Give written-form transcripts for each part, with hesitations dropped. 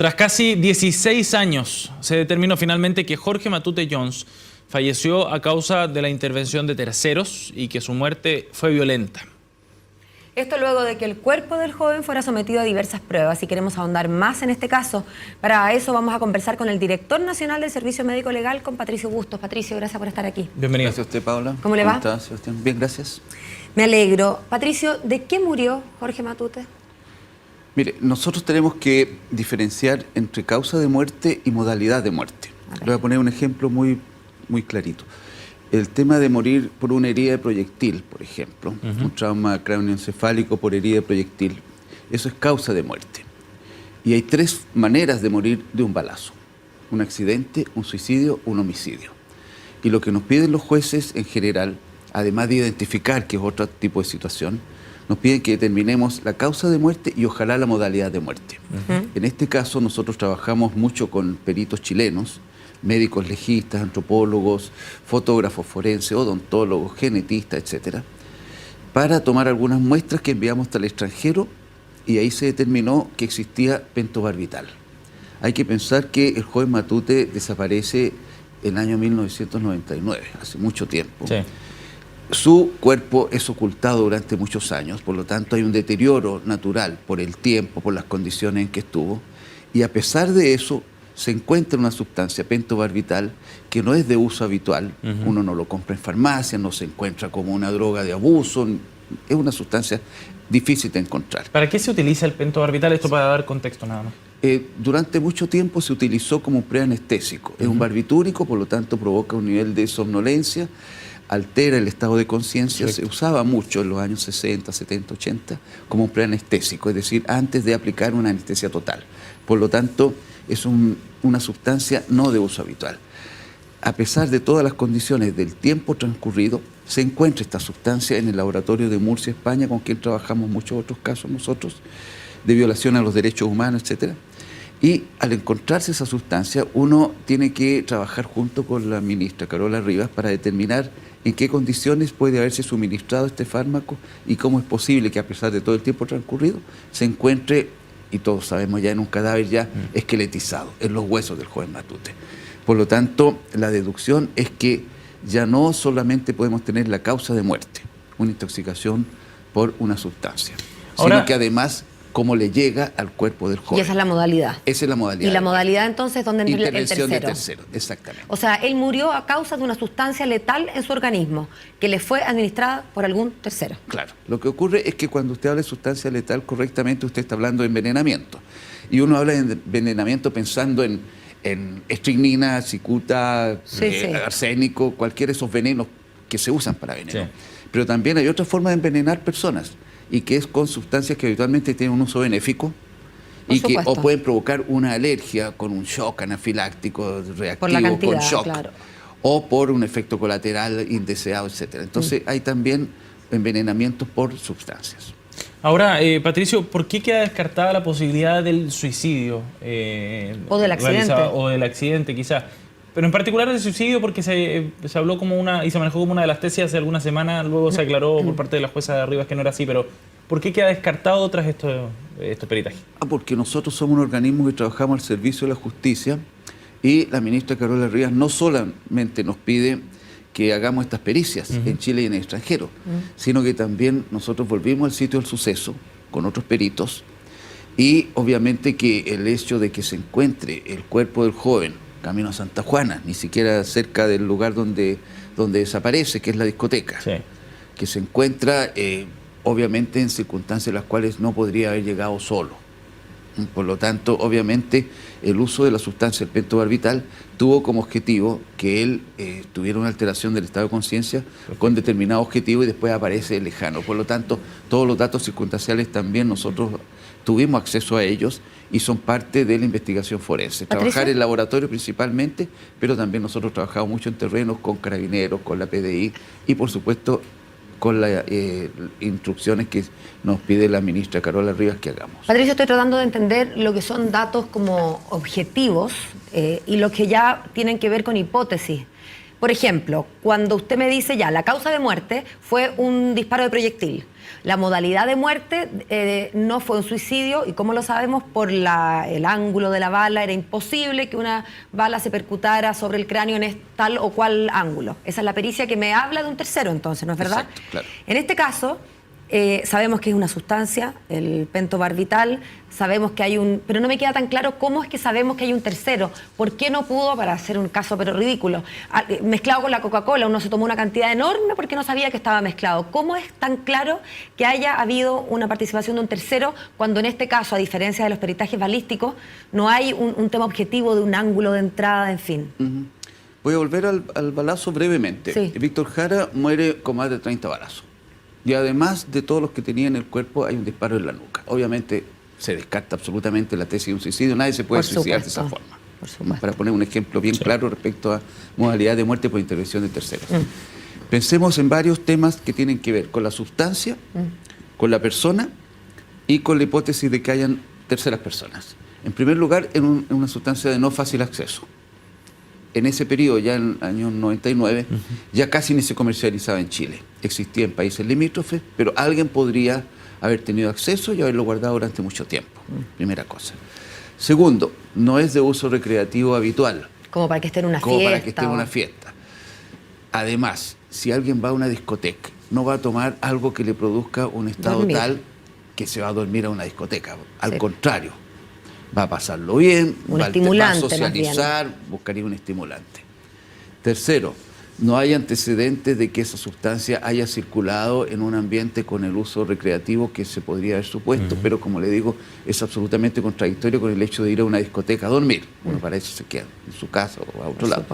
Tras casi 16 años, se determinó finalmente que Jorge Matute Jones falleció a causa de la intervención de terceros y que su muerte fue violenta. Esto luego de que el cuerpo del joven fuera sometido a diversas pruebas y queremos ahondar más en este caso. Para eso vamos a conversar con el director nacional del Servicio Médico Legal, con Patricio Bustos. Patricio, gracias por estar aquí. Bienvenido. Gracias a usted, Paula. ¿Cómo le va? ¿Cómo está, Sebastián? Bien, gracias. Me alegro. Patricio, ¿de qué murió Jorge Matute? Mire, nosotros tenemos que diferenciar entre causa de muerte y modalidad de muerte. Le voy a poner un ejemplo muy clarito. El tema de morir por una herida de proyectil, por ejemplo, un trauma cráneoencefálico por herida de proyectil, eso es causa de muerte. Y hay tres maneras de morir de un balazo: un accidente, un suicidio, un homicidio. Y lo que nos piden los jueces en general, además de identificar que es otro tipo de situación, nos piden que determinemos la causa de muerte y ojalá la modalidad de muerte. En este caso nosotros trabajamos mucho con peritos chilenos, médicos legistas, antropólogos, fotógrafos forenses, odontólogos, genetistas, etcétera, para tomar algunas muestras que enviamos al extranjero, y ahí se determinó que existía pentobarbital. Hay que pensar que el joven Matute desaparece en el año 1999, hace mucho tiempo. Sí. Su cuerpo es ocultado durante muchos años, por lo tanto hay un deterioro natural por el tiempo, por las condiciones en que estuvo, y a pesar de eso se encuentra una sustancia pentobarbital que no es de uso habitual. Uno no lo compra en farmacia, no se encuentra como una droga de abuso, es una sustancia difícil de encontrar. ¿Para qué se utiliza el pentobarbital? Esto para dar contexto nada más. Durante mucho tiempo se utilizó como un preanestésico. Es un barbitúrico, por lo tanto provoca un nivel de somnolencia, altera el estado de conciencia. Se usaba mucho en los años 60, 70, 80 como un preanestésico, es decir, antes de aplicar una anestesia total. Por lo tanto, es una sustancia no de uso habitual. A pesar de todas las condiciones del tiempo transcurrido, se encuentra esta sustancia en el laboratorio de Murcia, España, con quien trabajamos muchos otros casos nosotros, de violación a los derechos humanos, etc. Y al encontrarse esa sustancia, uno tiene que trabajar junto con la ministra Carola Rivas para determinar en qué condiciones puede haberse suministrado este fármaco y cómo es posible que, a pesar de todo el tiempo transcurrido, se encuentre, y todos sabemos ya, en un cadáver ya esqueletizado, en los huesos del joven Matute. Por lo tanto, la deducción es que ya no solamente podemos tener la causa de muerte, una intoxicación por una sustancia, sino que además cómo le llega al cuerpo del joven. Y esa es la modalidad. Esa es la modalidad. Y la modalidad entonces, ¿dónde entra el intervención tercero? de tercero, exactamente. O sea, él murió a causa de una sustancia letal en su organismo que le fue administrada por algún tercero. Claro. Lo que ocurre es que cuando usted habla de sustancia letal, correctamente usted está hablando de envenenamiento. Y uno habla de envenenamiento pensando en estricnina, cicuta, arsénico, cualquiera de esos venenos que se usan para veneno. Sí. Pero también hay otra forma de envenenar personas, y que es con sustancias que habitualmente tienen un uso benéfico y que o pueden provocar una alergia con un shock anafiláctico reactivo, por la cantidad, con shock, o por un efecto colateral indeseado, etc. Entonces hay también envenenamientos por sustancias. Ahora, Patricio, ¿por qué queda descartada la posibilidad del suicidio? O del accidente. O del accidente, quizás. Pero en particular el suicidio, porque se habló como una, y se manejó como una de las tesis hace algunas semanas, luego se aclaró por parte de la jueza de Rivas que no era así, pero ¿por qué queda descartado tras estos peritajes? Porque nosotros somos un organismo que trabajamos al servicio de la justicia, y la ministra Carola Rivas no solamente nos pide que hagamos estas pericias en Chile y en el extranjero, sino que también nosotros volvimos al sitio del suceso con otros peritos, y obviamente que el hecho de que se encuentre el cuerpo del joven camino a Santa Juana, ni siquiera cerca del lugar donde desaparece, que es la discoteca, que se encuentra obviamente en circunstancias en las cuales no podría haber llegado solo. Por lo tanto, obviamente, el uso de la sustancia, el pentobarbital, tuvo como objetivo que él tuviera una alteración del estado de conciencia con determinado objetivo, y después aparece lejano. Por lo tanto, todos los datos circunstanciales también nosotros tuvimos acceso a ellos y son parte de la investigación forense. Trabajar en laboratorio principalmente, pero también nosotros trabajamos mucho en terrenos con carabineros, con la PDI y, por supuesto, con las instrucciones que nos pide la ministra Carola Rivas que hagamos. Patricio, estoy tratando de entender lo que son datos como objetivos y los que ya tienen que ver con hipótesis. Por ejemplo, cuando usted me dice ya, la causa de muerte fue un disparo de proyectil. La modalidad de muerte no fue un suicidio, y como lo sabemos, por el ángulo de la bala era imposible que una bala se percutara sobre el cráneo en tal o cual ángulo. Esa es la pericia que me habla de un tercero, entonces, ¿no es verdad? Exacto, claro. En este caso, sabemos que es una sustancia, el pentobarbital, sabemos que hay pero no me queda tan claro cómo es que sabemos que hay un tercero. ¿Por qué no pudo, para hacer un caso pero ridículo, mezclado con la Coca-Cola, uno se tomó una cantidad enorme porque no sabía que estaba mezclado? ¿Cómo es tan claro que haya habido una participación de un tercero cuando en este caso, a diferencia de los peritajes balísticos, no hay un tema objetivo de un ángulo de entrada, en fin? Uh-huh. Voy a volver al balazo brevemente. Sí. Víctor Jara muere con más de 30 balazos. Y además de todos los que tenía en el cuerpo, hay un disparo en la nuca. Obviamente se descarta absolutamente la tesis de un suicidio. Nadie se puede suicidar de esa forma. Por supuesto. Para poner un ejemplo bien claro respecto a modalidad de muerte por intervención de terceros. Pensemos en varios temas que tienen que ver con la sustancia, con la persona y con la hipótesis de que hayan terceras personas. En primer lugar, en una sustancia de no fácil acceso. En ese periodo, ya en el año 99, ya casi ni se comercializaba en Chile. Existía en países limítrofes, pero alguien podría haber tenido acceso y haberlo guardado durante mucho tiempo. Primera cosa. Segundo, no es de uso recreativo habitual. Como para que esté en una como fiesta. Para que esté en una fiesta. Además, si alguien va a una discoteca, no va a tomar algo que le produzca un estado tal que se va a dormir a una discoteca. Al contrario. Va a pasarlo bien, va a socializar, buscaría un estimulante. Tercero, no hay antecedentes de que esa sustancia haya circulado en un ambiente con el uso recreativo que se podría haber supuesto, pero como le digo, es absolutamente contradictorio con el hecho de ir a una discoteca a dormir. Bueno, para eso se queda en su casa o a otro lado.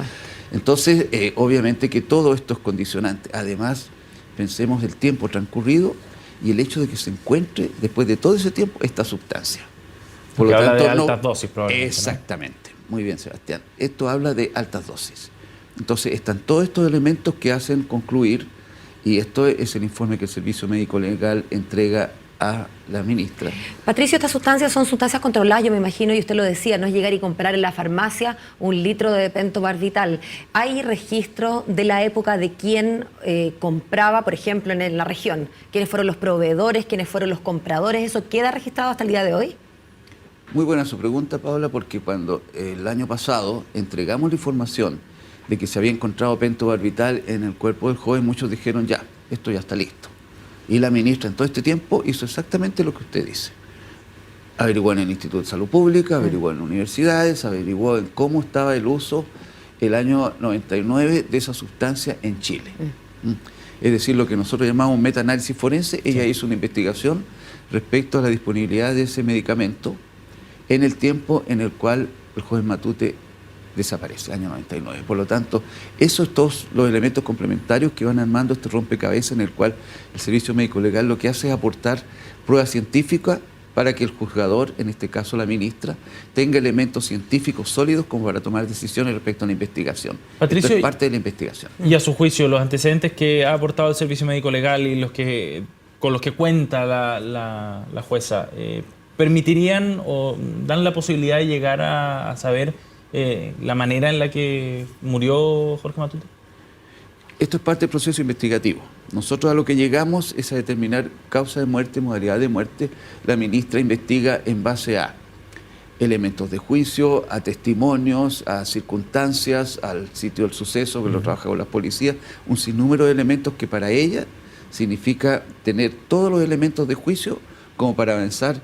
Entonces, obviamente que todo esto es condicionante. Además, pensemos el tiempo transcurrido y el hecho de que se encuentre, después de todo ese tiempo, esta sustancia. Por lo tanto, habla de altas dosis, probablemente. Exactamente. ¿No? Muy bien, Sebastián. Esto habla de altas dosis. Entonces, están todos estos elementos que hacen concluir, y esto es el informe que el Servicio Médico Legal entrega a la ministra. Patricio, estas sustancias son sustancias controladas, yo me imagino, y usted lo decía, no es llegar y comprar en la farmacia 1 litro de pentobarbital. ¿Hay registro de la época de quién compraba, por ejemplo, en la región? ¿Quiénes fueron los proveedores? ¿Quiénes fueron los compradores? ¿Eso queda registrado hasta el día de hoy? Muy buena su pregunta, Paula, porque cuando el año pasado entregamos la información de que se había encontrado pentobarbital en el cuerpo del joven, muchos dijeron ya, esto ya está listo. Y la ministra en todo este tiempo hizo exactamente lo que usted dice. Averiguó en el Instituto de Salud Pública, averiguó en universidades, averiguó en cómo estaba el uso el año 99 de esa sustancia en Chile. Es decir, lo que nosotros llamamos un metaanálisis forense. Ella hizo una investigación respecto a la disponibilidad de ese medicamento en el tiempo en el cual el joven Matute desaparece, año 99. Por lo tanto, esos todos los elementos complementarios que van armando este rompecabezas en el cual el Servicio Médico Legal lo que hace es aportar pruebas científicas para que el juzgador, en este caso la ministra, tenga elementos científicos sólidos como para tomar decisiones respecto a la investigación. Patricio, esto es parte de la investigación. Y a su juicio, los antecedentes que ha aportado el Servicio Médico Legal y con los que cuenta la jueza, ¿permitirían o dan la posibilidad de llegar a saber la manera en la que murió Jorge Matute? Esto es parte del proceso investigativo. Nosotros a lo que llegamos es a determinar causa de muerte, modalidad de muerte. La ministra investiga en base a elementos de juicio, a testimonios, a circunstancias, al sitio del suceso, que lo trabaja con las policías, un sinnúmero de elementos que para ella significa tener todos los elementos de juicio como para avanzar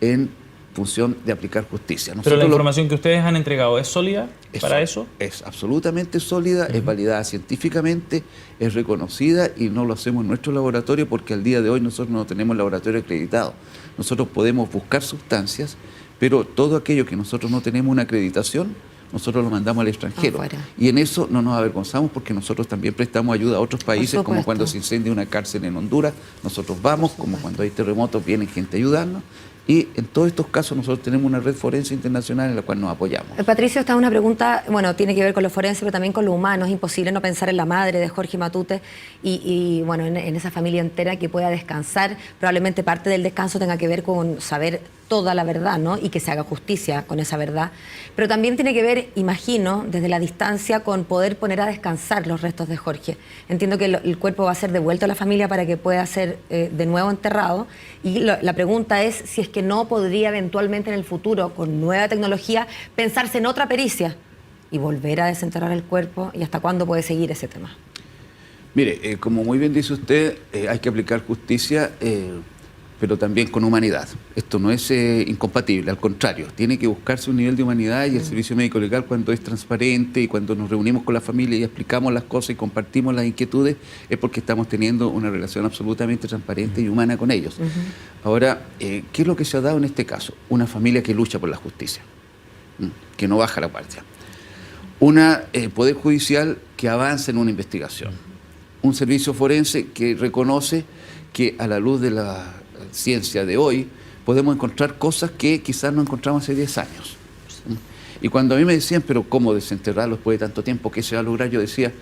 en función de aplicar justicia. ¿Pero la información que ustedes han entregado es sólida para eso? Es absolutamente sólida, es validada científicamente, es reconocida y no lo hacemos en nuestro laboratorio porque al día de hoy nosotros no tenemos laboratorio acreditado. Nosotros podemos buscar sustancias, pero todo aquello que nosotros no tenemos una acreditación, nosotros lo mandamos al extranjero. Y en eso no nos avergonzamos porque nosotros también prestamos ayuda a otros países, como cuando se incendia una cárcel en Honduras, nosotros vamos, como cuando hay terremotos viene gente a ayudarnos. Y en todos estos casos nosotros tenemos una red forense internacional en la cual nos apoyamos. Patricio, esta es una pregunta, bueno, tiene que ver con lo forense, pero también con lo humano. Es imposible no pensar en la madre de Jorge Matute y bueno, en esa familia entera que pueda descansar. Probablemente parte del descanso tenga que ver con saber toda la verdad, ¿no? Y que se haga justicia con esa verdad. Pero también tiene que ver, imagino, desde la distancia, con poder poner a descansar los restos de Jorge. Entiendo que el cuerpo va a ser devuelto a la familia para que pueda ser de nuevo enterrado. Y la pregunta es si es que no podría eventualmente en el futuro, con nueva tecnología, pensarse en otra pericia y volver a desenterrar el cuerpo, y hasta cuándo puede seguir ese tema. Mire, como muy bien dice usted, hay que aplicar justicia, pero también con humanidad. Esto no es incompatible, al contrario, tiene que buscarse un nivel de humanidad, y el servicio médico legal, cuando es transparente y cuando nos reunimos con la familia y explicamos las cosas y compartimos las inquietudes, es porque estamos teniendo una relación absolutamente transparente y humana con ellos. Ahora, ¿qué es lo que se ha dado en este caso? Una familia que lucha por la justicia, que no baja la guardia. Poder judicial que avanza en una investigación. Un servicio forense que reconoce que a la luz de la ciencia de hoy podemos encontrar cosas que quizás no encontramos hace 10 años. Y cuando a mí me decían, pero ¿cómo desenterrarlo después de tanto tiempo? ¿Qué se va a lograr? Yo decía,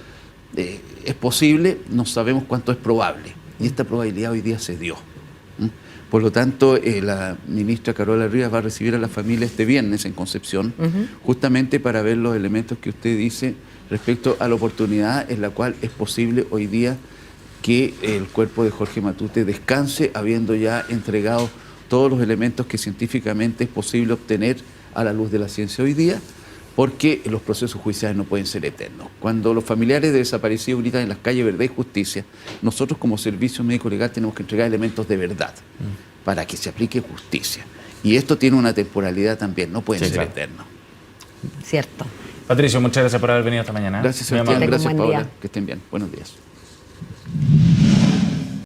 es posible, no sabemos cuánto es probable. Y esta probabilidad hoy día se dio. Por lo tanto, la ministra Carola Rivas va a recibir a la familia este viernes en Concepción, justamente para ver los elementos que usted dice respecto a la oportunidad en la cual es posible hoy día que el cuerpo de Jorge Matute descanse, habiendo ya entregado todos los elementos que científicamente es posible obtener a la luz de la ciencia hoy día, porque los procesos judiciales no pueden ser eternos. Cuando los familiares de desaparecidos gritan en las calles verdad y justicia, nosotros como servicio médico legal tenemos que entregar elementos de verdad para que se aplique justicia. Y esto tiene una temporalidad también, no pueden ser eternos. Cierto. Patricio, muchas gracias por haber venido esta mañana. Gracias, Sebastián. Gracias, Paola. Que estén bien. Buenos días.